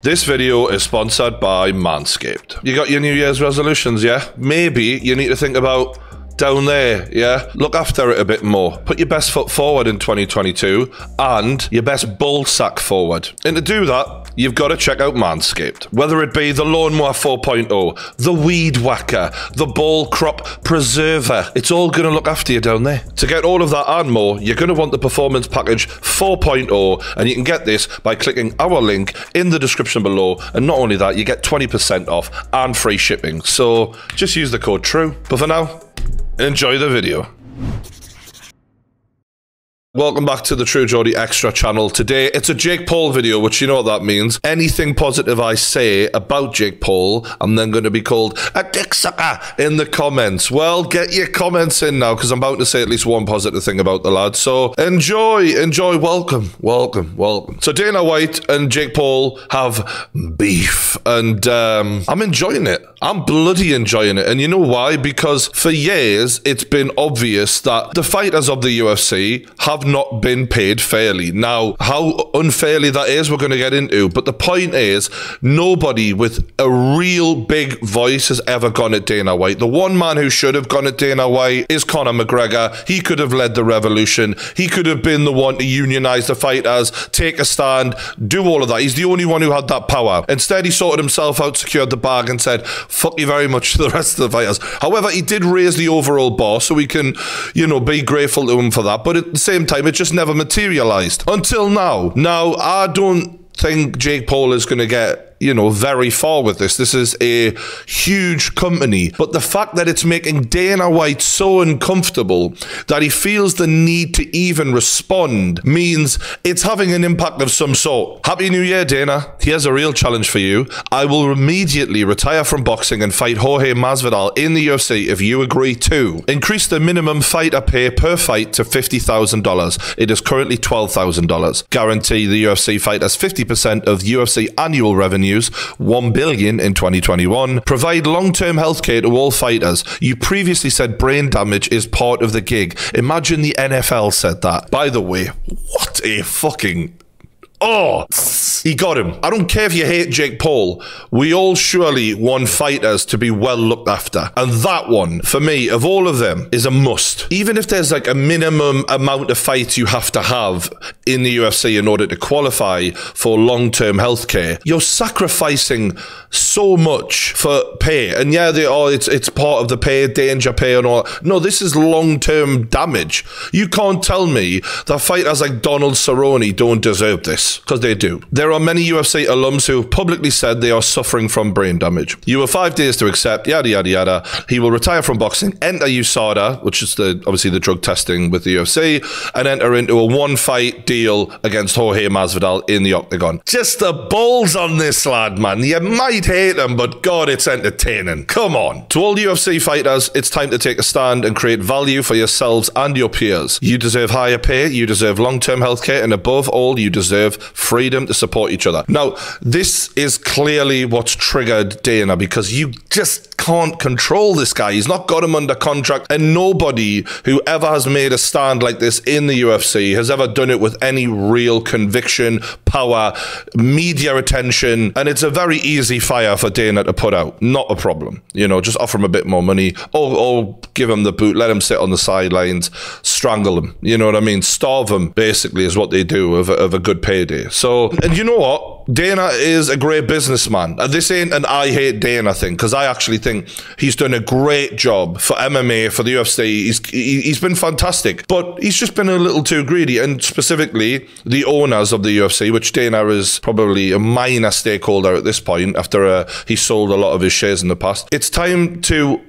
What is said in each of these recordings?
This video is sponsored by Manscaped. You got your New Year's resolutions, yeah? Maybe you need to think about down there, yeah? Look after it a bit more. Put your best foot forward in 2022 and your best ball sack forward. And to do that, you've got to check out Manscaped. Whether it be the Lawnmower 4.0, the Weed Whacker, the Ball Crop Preserver, it's all going to look after you down there. To get all of that and more, you're going to want the Performance Package 4.0, and you can get this by clicking our link in the description below. And not only that, you get 20% off and free shipping. So just use the code TRUE. But for now, enjoy the video. Welcome back to the True Geordie Extra channel. Today, it's a Jake Paul video, which you know what that means. Anything positive I say about Jake Paul, I'm then going to be called a dick sucker in the comments. Well, get your comments in now, because I'm about to say at least one positive thing about the lad. So enjoy, welcome. So Dana White and Jake Paul have beef, and I'm enjoying it. I'm bloody enjoying it. And you know why? Because for years, it's been obvious that the fighters of the UFC have not been paid fairly. Now, how unfairly that is, we're going to get into. But the point is, nobody with a real big voice has ever gone at Dana White. The one man who should have gone at Dana White is Conor McGregor. He could have led the revolution. He could have been the one to unionize the fighters, take a stand, do all of that. He's the only one who had that power. Instead, he sorted himself out, secured the bag, and said, fuck you very much to the rest of the fighters. However, he did raise the overall bar, so we can, you know, be grateful to him for that. But at the same time, it just never materialized until now. Now, I don't think Jake Paul is going to get, you know, very far with this. This is a huge company, but the fact that it's making Dana White so uncomfortable that he feels the need to even respond means it's having an impact of some sort. Happy New Year, Dana. Here's a real challenge for you. I will immediately retire from boxing and fight Jorge Masvidal in the UFC if you agree to increase the minimum fighter pay per fight to $50,000. It is currently $12,000. Guarantee the UFC fighters 50% of UFC annual revenue, $1 billion in 2021. Provide long-term healthcare to all fighters. You previously said brain damage is part of the gig. Imagine the NFL said that. By the way, what a fucking... Oh, he got him. I don't care if you hate Jake Paul. We all surely want fighters to be well looked after. And that one, for me, of all of them, is a must. Even if there's like a minimum amount of fights you have to have in the UFC in order to qualify for long-term healthcare, you're sacrificing so much for pay. And yeah, it's part of the pay, danger pay and all. No, this is long-term damage. You can't tell me that fighters like Donald Cerrone don't deserve this. Because they do. There are many UFC alums who have publicly said they are suffering from brain damage. You have 5 days to accept, yada, yada, yada. He will retire from boxing, enter USADA, which is obviously the drug testing with the UFC, and enter into a one-fight deal against Jorge Masvidal in the octagon. Just the balls on this lad, man. You might hate him, but God, it's entertaining. Come on. To all UFC fighters, it's time to take a stand and create value for yourselves and your peers. You deserve higher pay, you deserve long-term healthcare, and above all, you deserve freedom to support each other. Now, this is clearly what's triggered Dana, because you just can't control this guy. He's not got him under contract, and nobody who ever has made a stand like this in the UFC has ever done it with any real conviction, power, media attention, and it's a very easy fire for Dana to put out. Not a problem. You know, just offer him a bit more money, or give him the boot, let him sit on the sidelines, strangle him. You know what I mean? Starve him, basically, is what they do of a good payday. So, and you know what? Dana is a great businessman. This ain't an I hate Dana thing, because I actually think he's done a great job for MMA, for the UFC. He's been fantastic, but he's just been a little too greedy, and specifically the owners of the UFC, which Dana is probably a minor stakeholder at this point after he sold a lot of his shares in the past. It's time to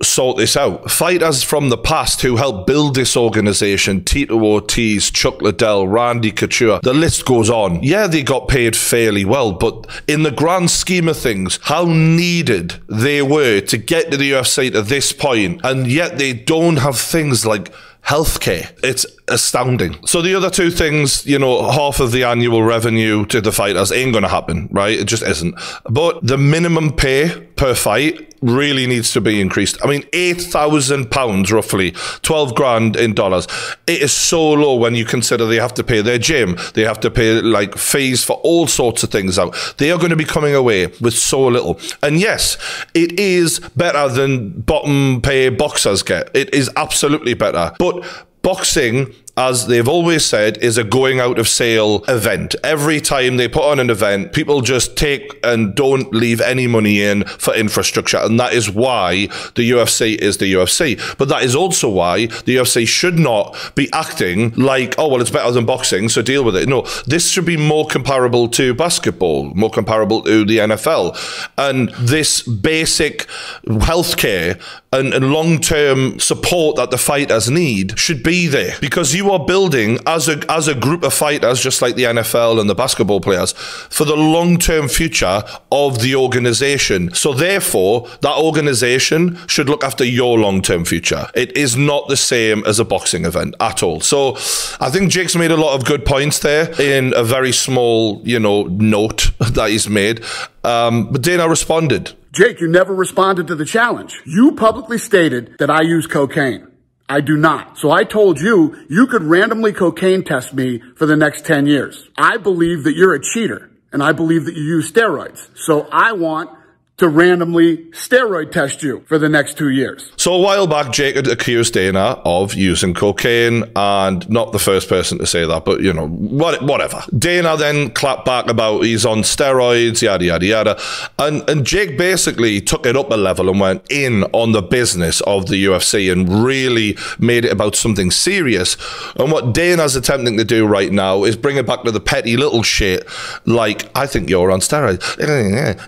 sort this out. Fighters from the past who helped build this organization, Tito Ortiz, Chuck Liddell, Randy Couture, the list goes on. Yeah, they got paid fairly well, but in the grand scheme of things, how needed they were to get to the UFC to this point, and yet they don't have things like healthcare. It's astounding. So the other two things, you know, half of the annual revenue to the fighters ain't going to happen, right? It just isn't. But the minimum pay per fight really needs to be increased. I mean, £8,000 roughly, 12 grand in dollars. It is so low when you consider they have to pay their gym, they have to pay like fees for all sorts of things out. They are going to be coming away with so little. And yes, it is better than bottom pay boxers get. It is absolutely better. But boxing, as they've always said, is a going out of sale event. Every time they put on an event, people just take and don't leave any money in for infrastructure. And that is why the UFC is the UFC. But that is also why the UFC should not be acting like, oh, well, it's better than boxing, so deal with it. No, this should be more comparable to basketball, more comparable to the NFL. And this basic healthcare and long-term support that the fighters need should be there, because you are building as a group of fighters, just like the NFL and the basketball players, for the long-term future of the organization. So therefore, that organization should look after your long-term future. It is not the same as a boxing event at all. So I think Jake's made a lot of good points there in a very small, you know, note that he's made. But Dana responded. Jake, you never responded to the challenge. You publicly stated that I use cocaine. I do not. So I told you, you could randomly cocaine test me for the next 10 years. I believe that you're a cheater, and I believe that you use steroids. So I want to randomly steroid test you for the next 2 years. So a while back, Jake had accused Dana of using cocaine, and not the first person to say that, but, you know, whatever. Dana then clapped back about he's on steroids, yada, yada, yada. And Jake basically took it up a level and went in on the business of the UFC and really made it about something serious. And what Dana's attempting to do right now is bring it back to the petty little shit, like, I think you're on steroids.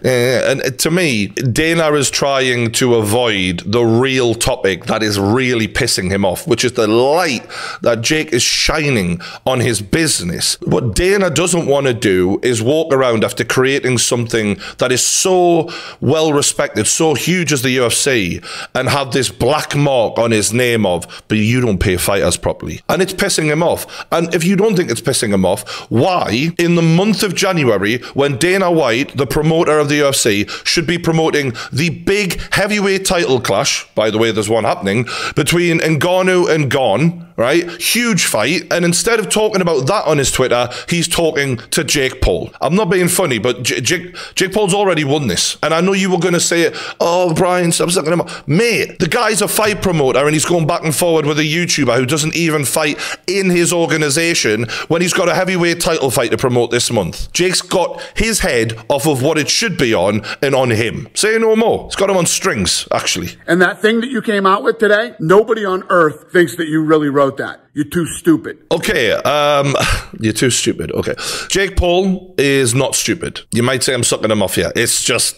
And to me, Dana is trying to avoid the real topic that is really pissing him off, which is the light that Jake is shining on his business. What Dana doesn't want to do is walk around after creating something that is so well respected, so huge as the UFC, and have this black mark on his name of, but you don't pay fighters properly. And it's pissing him off. And if you don't think it's pissing him off, why, in the month of January, when Dana White, the promoter of the UFC, should be promoting the big heavyweight title clash, by the way, there's one happening, between Ngannou and Gon, right? Huge fight. And instead of talking about that on his Twitter, he's talking to Jake Paul. I'm not being funny, but Jake Paul's already won this. And I know you were going to say, oh, Brian, stop sucking him up. Mate, the guy's a fight promoter and he's going back and forward with a YouTuber who doesn't even fight in his organization when he's got a heavyweight title fight to promote this month. Jake's got his head off of what it should be on and on him. Say no more. It's got him on strings, actually. And that thing that you came out with today, nobody on earth thinks that you really wrote that. You're too stupid. Okay, you're too stupid. Okay. Jake Paul is not stupid. You might say I'm sucking him off here. It's just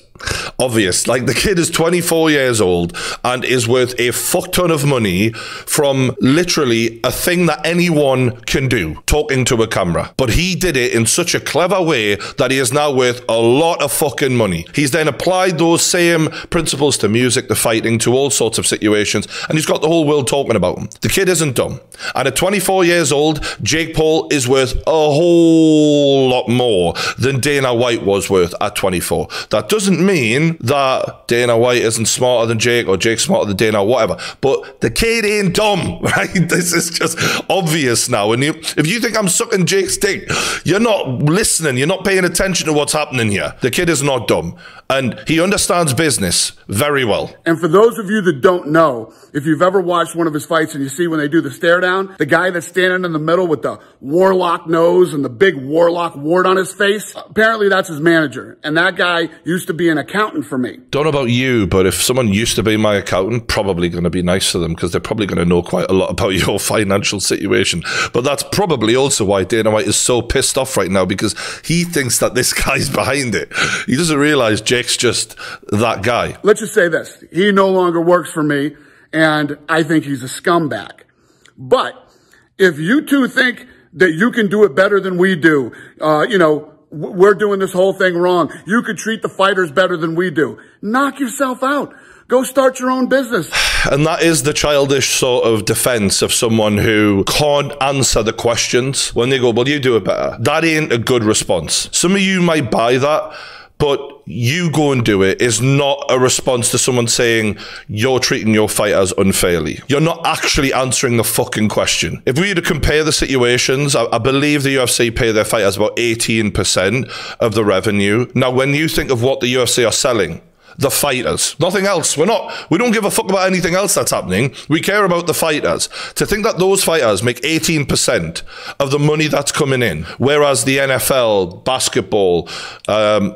obvious. Like, the kid is 24 years old and is worth a fuck ton of money from literally a thing that anyone can do, talking to a camera. But he did it in such a clever way that he is now worth a lot of fucking money. He's then applied those same principles to music, to fighting, to all sorts of situations, and he's got the whole world talking about him. The kid isn't dumb. And at 24 years old, Jake Paul is worth a whole lot more than Dana White was worth at 24. That doesn't mean that Dana White isn't smarter than Jake or Jake's smarter than Dana, whatever. But the kid ain't dumb, right? This is just obvious now. And if you think I'm sucking Jake's dick, you're not listening. You're not paying attention to what's happening here. The kid is not dumb. And he understands business very well. And for those of you that don't know, if you've ever watched one of his fights and you see when they do the stare down, the guy that's standing in the middle with the warlock nose and the big warlock wart on his face, apparently that's his manager. And that guy used to be an accountant for me. Don't know about you, but if someone used to be my accountant, probably going to be nice to them because they're probably going to know quite a lot about your financial situation. But that's probably also why Dana White is so pissed off right now, because he thinks that this guy's behind it. He doesn't realize Jake's just that guy. Let's just say this. He no longer works for me, and I think he's a scumbag. But if you two think that you can do it better than we do, we're doing this whole thing wrong. You could treat the fighters better than we do. Knock yourself out. Go start your own business. And that is the childish sort of defense of someone who can't answer the questions when they go, well, you do it better. That ain't a good response. Some of you might buy that, but you go and do it is not a response to someone saying you're treating your fighters unfairly. You're not actually answering the fucking question. If we were to compare the situations, I believe the UFC pay their fighters about 18% of the revenue. Now, when you think of what the UFC are selling, the fighters, nothing else. We don't give a fuck about anything else that's happening. We care about the fighters. To think that those fighters make 18% of the money that's coming in, whereas the NFL, basketball,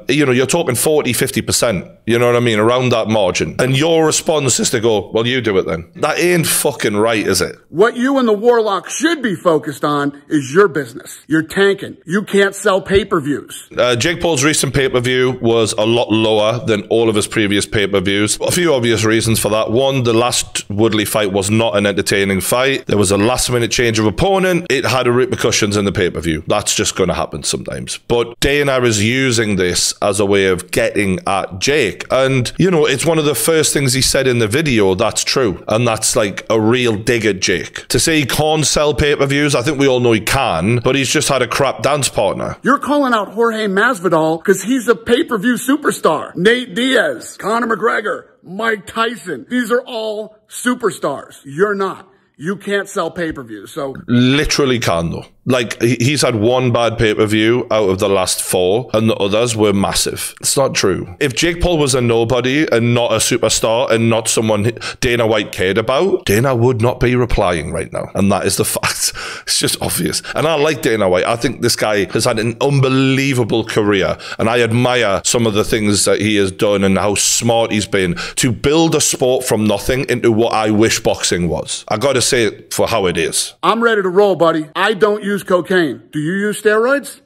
you're talking 40, 50%. You know what I mean? Around that margin. And your response is to go, well, you do it then. That ain't fucking right, is it? What you and the Warlock should be focused on is your business. You're tanking. You can't sell pay-per-views. Jake Paul's recent pay-per-view was a lot lower than all of his previous pay-per-views. A few obvious reasons for that. One, the last Woodley fight was not an entertaining fight. There was a last-minute change of opponent. It had repercussions in the pay-per-view. That's just going to happen sometimes. But Dana is using this as a way of getting at Jake. And, it's one of the first things he said in the video that's true. And that's like a real dig at Jake. To say he can't sell pay-per-views, I think we all know he can, but he's just had a crap dance partner. You're calling out Jorge Masvidal because he's a pay-per-view superstar. Nate Diaz, Conor McGregor, Mike Tyson. These are all superstars. You're not. You can't sell pay-per-views, so... Literally can, though. Like, he's had one bad pay-per-view out of the last 4, and the others were massive. It's not true. If Jake Paul was a nobody and not a superstar and not someone Dana White cared about, Dana would not be replying right now. And that is the fact. It's just obvious. And I like Dana White. I think this guy has had an unbelievable career, and I admire some of the things that he has done and how smart he's been to build a sport from nothing into what I wish boxing was. I gotta say it for how it is. I'm ready to roll, buddy. I don't use cocaine. Do you use steroids?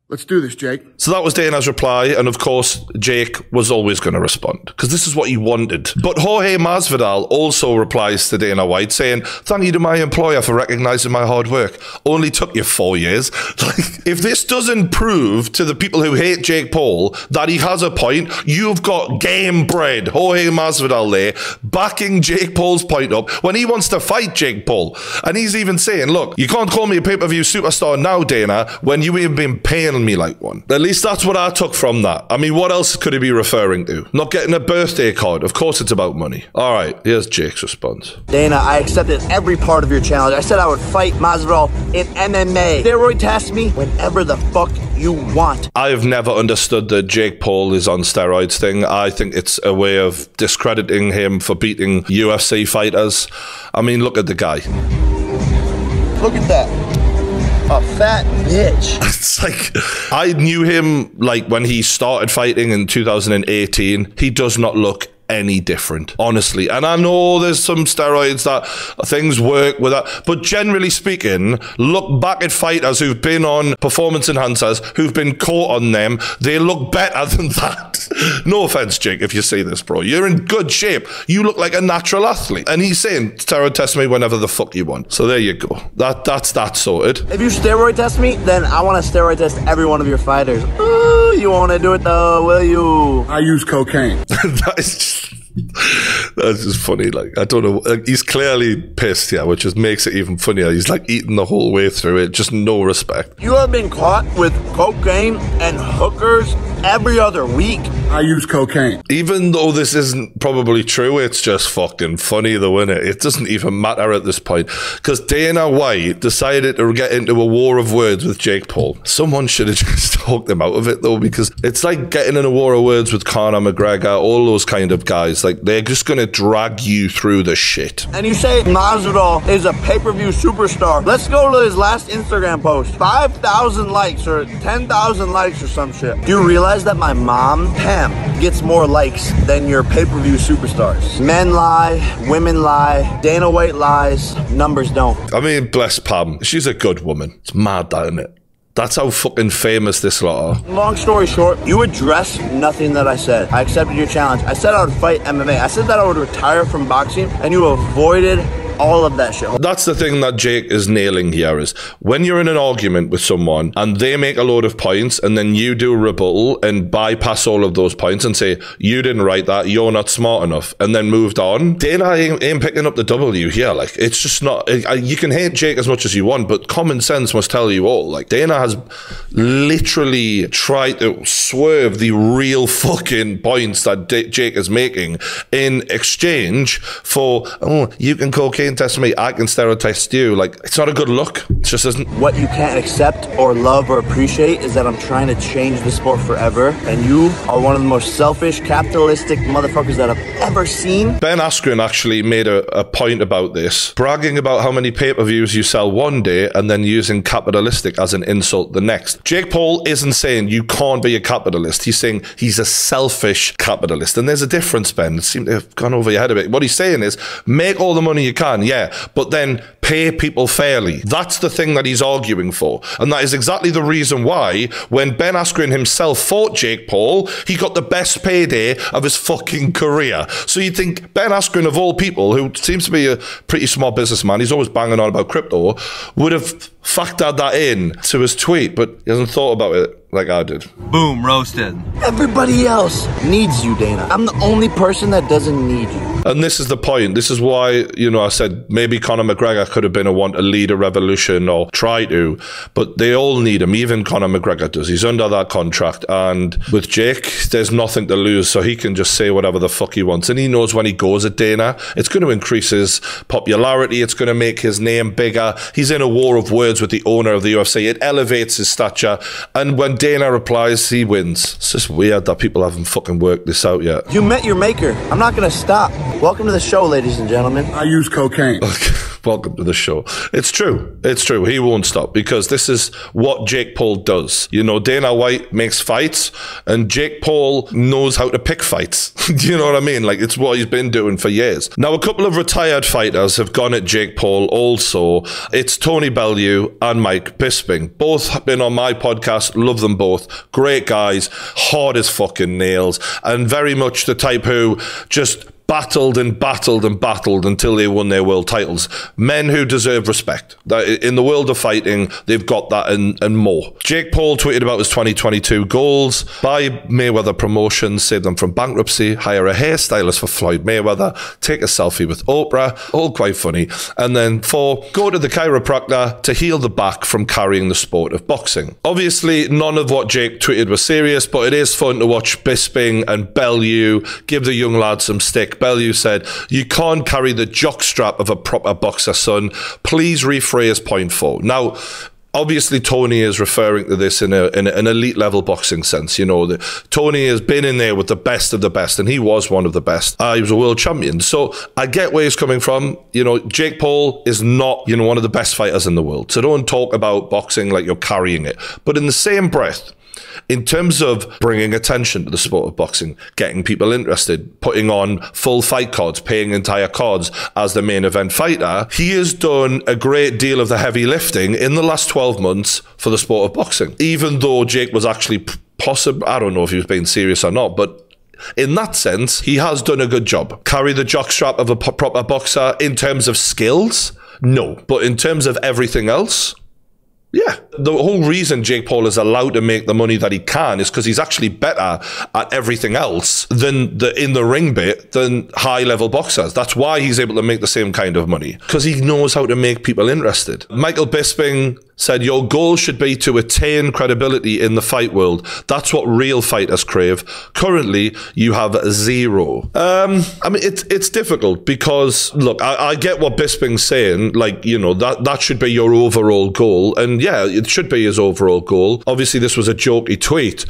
Let's do this, Jake. So that was Dana's reply, and of course, Jake was always going to respond, because this is what he wanted. But Jorge Masvidal also replies to Dana White, saying, thank you to my employer for recognizing my hard work. Only took you 4 years. Like, if this doesn't prove to the people who hate Jake Paul that he has a point, you've got game bred Jorge Masvidal there, backing Jake Paul's point up when he wants to fight Jake Paul. And he's even saying, look, you can't call me a pay-per-view superstar now, Dana, when you ain't been paying me like one. At least that's what I took from that. I mean, what else could he be referring to? Not getting a birthday card. Of course it's about money. All right, here's Jake's response. Dana, I accepted every part of your challenge. I said I would fight Masvidal in MMA. Steroid test me whenever the fuck you want. I have never understood the Jake Paul is on steroids thing. I think it's a way of discrediting him for beating UFC fighters. I mean, look at the guy. Look at that. A fat bitch. It's like, I knew him like when he started fighting in 2018. He does not look any different, honestly. And I know there's some steroids that things work with that, but generally speaking, look back at fighters who've been on performance enhancers, who've been caught on them, they look better than that. No offense, Jake, if you say this, bro. You're in good shape. You look like a natural athlete. And he's saying, steroid test me whenever the fuck you want. So there you go. That's that sorted. If you steroid test me, then I want to steroid test every one of your fighters. Ooh, you want to do it though, will you? I use cocaine. That's just funny. Like, I don't know. Like, he's clearly pissed, yeah, which just makes it even funnier. He's like eating the whole way through it. Just no respect. You have been caught with cocaine and hookers every other week. I use cocaine. Even though this isn't probably true, it's just fucking funny though, isn't it? It doesn't even matter at this point. Because Dana White decided to get into a war of words with Jake Paul. Someone should have just talked him out of it though, because it's like getting in a war of words with Conor McGregor, all those kind of guys. Like, they're just going to drag you through the shit. And you say Masvidal is a pay-per-view superstar. Let's go to his last Instagram post. 5,000 likes or 10,000 likes or some shit. Do you realize that my mom, Pam, gets more likes than your pay-per-view superstars? Men lie, women lie, Dana White lies, numbers don't. I mean, bless Pam. She's a good woman. It's mad, that, isn't it? That's how fucking famous this lot are. Long story short, you addressed nothing that I said. I accepted your challenge. I said I would fight MMA. I said that I would retire from boxing, and you avoided all of that shit. That's the thing that Jake is nailing here is when you're in an argument with someone and they make a load of points and then you do a rebuttal and bypass all of those points and say, you didn't write that, you're not smart enough, and then moved on. Dana ain't picking up the W here. Like, it's just not, you can hate Jake as much as you want, but common sense must tell you all. Like, Dana has literally tried to swerve the real fucking points that Jake is making in exchange for, oh, you can cocaine test me, I can steroid test you. Like, it's not a good look. It just isn't. What you can't accept or love or appreciate is that I'm trying to change the sport forever, and you are one of the most selfish, capitalistic motherfuckers that I've ever seen. Ben Askren actually made a point about this, bragging about how many pay-per-views you sell one day and then using capitalistic as an insult the next. Jake Paul isn't saying you can't be a capitalist. He's saying he's a selfish capitalist. And there's a difference, Ben. It seemed to have gone over your head a bit. What he's saying is, make all the money you can, yeah, but then pay people fairly. That's the thing that he's arguing for. And that is exactly the reason why when Ben Askren himself fought Jake Paul, he got the best payday of his fucking career. So you think Ben Askren, of all people, who seems to be a pretty smart businessman, he's always banging on about crypto, would have factored that in to his tweet, but he hasn't thought about it like I did. Boom, roasted. Everybody else needs you, Dana. I'm the only person that doesn't need you. And this is the point. This is why, you know, I said maybe Conor McGregor could have been a one to lead a revolution or try to, but they all need him. Even Conor McGregor does. He's under that contract. And with Jake, there's nothing to lose, so he can just say whatever the fuck he wants. And he knows when he goes at Dana, it's going to increase his popularity. It's going to make his name bigger. He's in a war of words with the owner of the UFC. It elevates his stature. And when Dana replies, he wins. It's just weird that people haven't fucking worked this out yet. You met your maker. I'm not going to stop. Welcome to the show, ladies and gentlemen. I use cocaine. Welcome to the show. It's true. It's true. He won't stop because this is what Jake Paul does. You know, Dana White makes fights and Jake Paul knows how to pick fights. Do you know what I mean? Like, it's what he's been doing for years. Now, a couple of retired fighters have gone at Jake Paul also. It's Tony Bellew and Mike Bisping. Both have been on my podcast. Love them both. Great guys. Hard as fucking nails. And very much the type who just battled and battled and battled until they won their world titles. Men who deserve respect. In the world of fighting, they've got that and more. Jake Paul tweeted about his 2022 goals. Buy Mayweather Promotions, save them from bankruptcy, hire a hairstylist for Floyd Mayweather, take a selfie with Oprah, all quite funny. And then 4, go to the chiropractor to heal the back from carrying the sport of boxing. Obviously, none of what Jake tweeted was serious, but it is fun to watch Bisping and Bellew give the young lad some stick. Bellew said, you can't carry the jockstrap of a proper boxer, son. Please rephrase point 4. Now, obviously, Tony is referring to this in an elite level boxing sense. You know, Tony has been in there with the best of the best, and he was one of the best. He was a world champion. So I get where he's coming from. You know, Jake Paul is not, you know, one of the best fighters in the world. So don't talk about boxing like you're carrying it. But in the same breath, in terms of bringing attention to the sport of boxing, getting people interested, putting on full fight cards, paying entire cards as the main event fighter, he has done a great deal of the heavy lifting in the last 12 months for the sport of boxing. Even though Jake was actually possible, I don't know if he was being serious or not, but in that sense, he has done a good job. Carry the jockstrap of a proper boxer in terms of skills? No. But in terms of everything else, yeah. The whole reason Jake Paul is allowed to make the money that he can is because he's actually better at everything else than the in the ring bit than high level boxers. That's why he's able to make the same kind of money, because he knows how to make people interested. Michael Bisping said, your goal should be to attain credibility in the fight world. That's what real fighters crave. Currently, you have 0. I mean, it's difficult because, look, I get what Bisping's saying. Like, you know, that should be your overall goal. And yeah, it should be his overall goal. Obviously, this was a jokey tweet.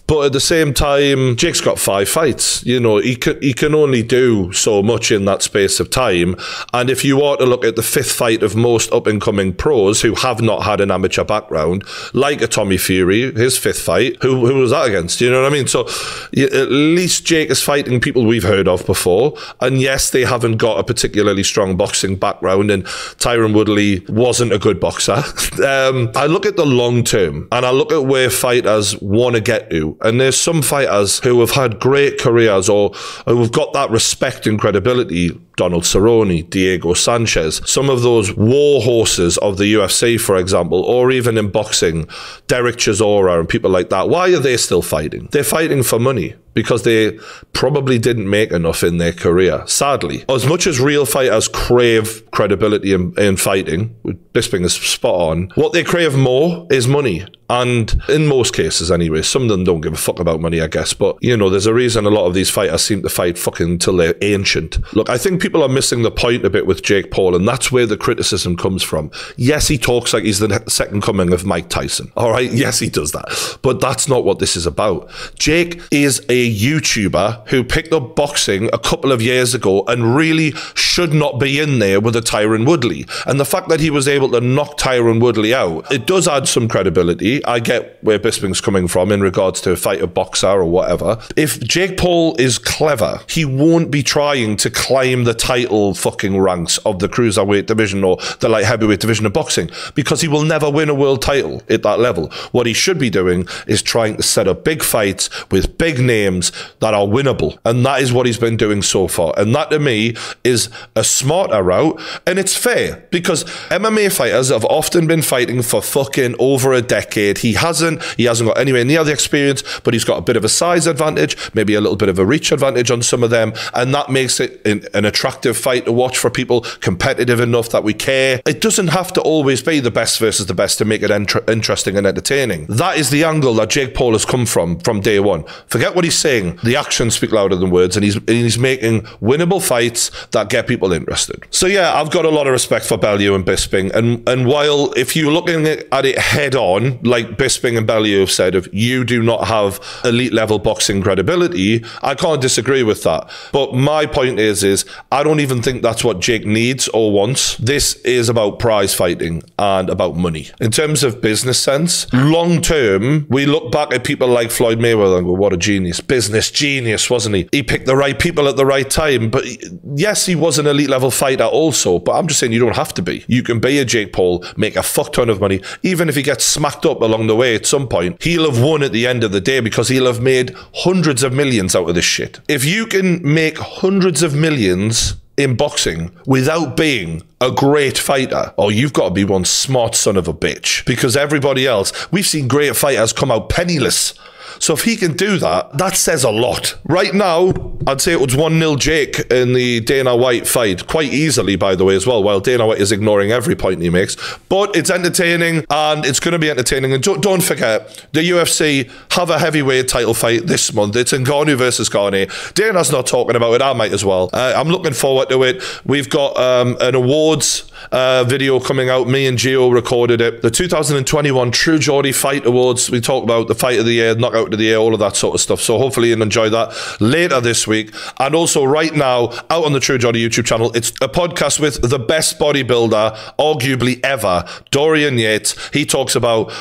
But at the same time, Jake's got 5 fights. You know, he can only do so much in that space of time. And if you are to look at the 5th fight of most up-and-coming pros who have not had an amateur background, like a Tommy Fury, his 5th fight, who was that against? You know what I mean? So at least Jake is fighting people we've heard of before. And yes, they haven't got a particularly strong boxing background, and Tyron Woodley wasn't a good boxer. I look at the long term, and I look at where fighters want to get to. And there's some fighters who have had great careers or who have got that respect and credibility Donald Cerrone, Diego Sanchez, some of those war horses of the UFC, for example, or even in boxing, Derek Chisora and people like that, why are they still fighting? They're fighting for money, because they probably didn't make enough in their career, sadly. As much as real fighters crave credibility in fighting, Bisping is spot on, what they crave more is money. And in most cases anyway, some of them don't give a fuck about money, I guess. But, you know, there's a reason a lot of these fighters seem to fight fucking till they're ancient. Look, I think people are missing the point a bit with Jake Paul, and that's where the criticism comes from. Yes, he talks like he's the second coming of Mike Tyson. All right, yes, he does that. But that's not what this is about. Jake is a YouTuber who picked up boxing a couple of years ago and really should not be in there with a Tyron Woodley. And the fact that he was able to knock Tyron Woodley out, it does add some credibility. I get where Bisping's coming from in regards to a fighter boxer or whatever. If Jake Paul is clever, he won't be trying to climb the title fucking ranks of the cruiserweight division or the light heavyweight division of boxing, because he will never win a world title at that level. What he should be doing is trying to set up big fights with big names that are winnable. And that is what he's been doing so far. And that to me is a smarter route. And it's fair, because MMA fighters have often been fighting for fucking over a decade. He hasn't got anywhere near the experience, but he's got a bit of a size advantage, maybe a little bit of a reach advantage on some of them, and that makes it an attractive fight to watch for people, competitive enough that we care. It doesn't have to always be the best versus the best to make it interesting and entertaining. That is the angle that Jake Paul has come from day one. Forget what he's saying. The actions speak louder than words, and he's making winnable fights that get people interested. So yeah, I've got a lot of respect for Bellew and Bisping, and while if you're looking at it head on, like Bisping and Bellew have said, if you do not have elite level boxing credibility, I can't disagree with that. But my point is I don't even think that's what Jake needs or wants. This is about prize fighting and about money. In terms of business sense, long term, we look back at people like Floyd Mayweather and go, what a genius. Business genius, wasn't he? He picked the right people at the right time. But yes, he was an elite level fighter also, but I'm just saying you don't have to be. You can be a Jake Paul, make a fuck ton of money. Even if he gets smacked up along the way at some point, he'll have won at the end of the day, because he'll have made hundreds of millions out of this shit. If you can make hundreds of millions in boxing without being a great fighter, oh, you've got to be one smart son of a bitch, because everybody else, we've seen great fighters come out penniless. So if he can do that, that says a lot. Right now, I'd say it was 1-0 Jake in the Dana White fight. Quite easily, by the way, as well, while Dana White is ignoring every point he makes. But it's entertaining, and it's going to be entertaining. And don't forget, the UFC have a heavyweight title fight this month. It's Ngannou versus Geordie. Dana's not talking about it. I might as well. I'm looking forward to it. We've got an awards video coming out. Me and Gio recorded it. The 2021 True Geordie Fight Awards. We talked about the Fight of the Year, Knockout of the Year, all of that sort of stuff. So hopefully you'll enjoy that later this week. And also right now, out on the True Geordie YouTube channel, it's a podcast with the best bodybuilder, arguably ever, Dorian Yates. He talks about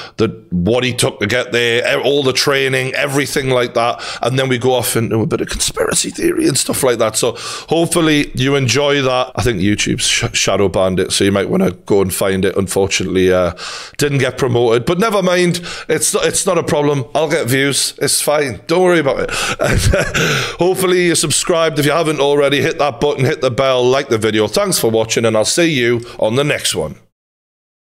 what he took to get there, all the training, everything like that. And then we go off into a bit of conspiracy theory and stuff like that. So hopefully you enjoy that. I think YouTube's shadow banned it, so you might want to go and find it. Unfortunately, didn't get promoted, but never mind. It's not a problem. I'll get views. It's fine. Don't worry about it. And, hopefully you're subscribed. If you haven't already, hit that button, hit the bell, like the video. Thanks for watching, and I'll see you on the next one.